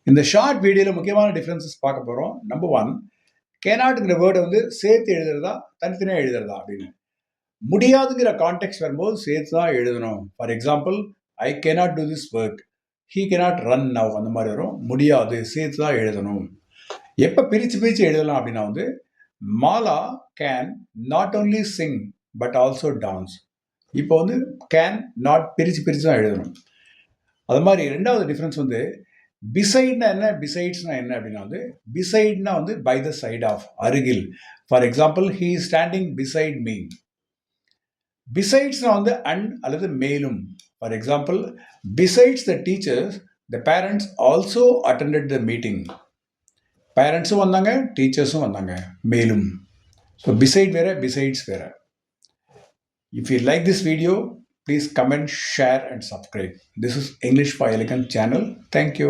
இந்த ஷார்ட் வீடியோவில் முக்கியமான டிஃப்ரென்சஸ் பார்க்க போகிறோம். நம்பர் 1, கேனாட்ங்கிற வேர்டை வந்து சேர்த்து எழுதுறதா தனித்தனியாக எழுதுறதா அப்படின்னு. முடியாதுங்கிற கான்டெக்ட் வரும்போது சேர்த்து தான் எழுதணும். For example, I cannot do this work, he cannot run now, அந்த மாதிரி வரும். முடியாது, சேர்த்து தான் எழுதணும். எப்போ பிரித்து எழுதலாம் அப்படின்னா வந்து, Mala can not only Singh but also dance. இப்போ வந்து கேன் நாட் பிரித்து தான் எழுதணும். அது மாதிரி ரெண்டாவது டிஃப்ரென்ஸ் வந்து பிசைட்னா என்ன, பிசைட்ஸ்னா என்ன அப்படின்னா வந்து, பிசைட்னா வந்து பை த சைட் ஆஃப், அருகில். For example, he is standing beside me. பிசைட்ஸ்னா வந்து அண்ட் அல்லது மேலும். For example, besides the teachers the parents also attended the meeting. பேரண்ட்ஸும் வந்தாங்க, டீச்சர்ஸும் வந்தாங்க, மேலும். ஸோ பிசைட் வேற, பிசைட்ஸ் வேற. If you like this video, please comment, share and subscribe. This is English for Elegant channel. Thank you.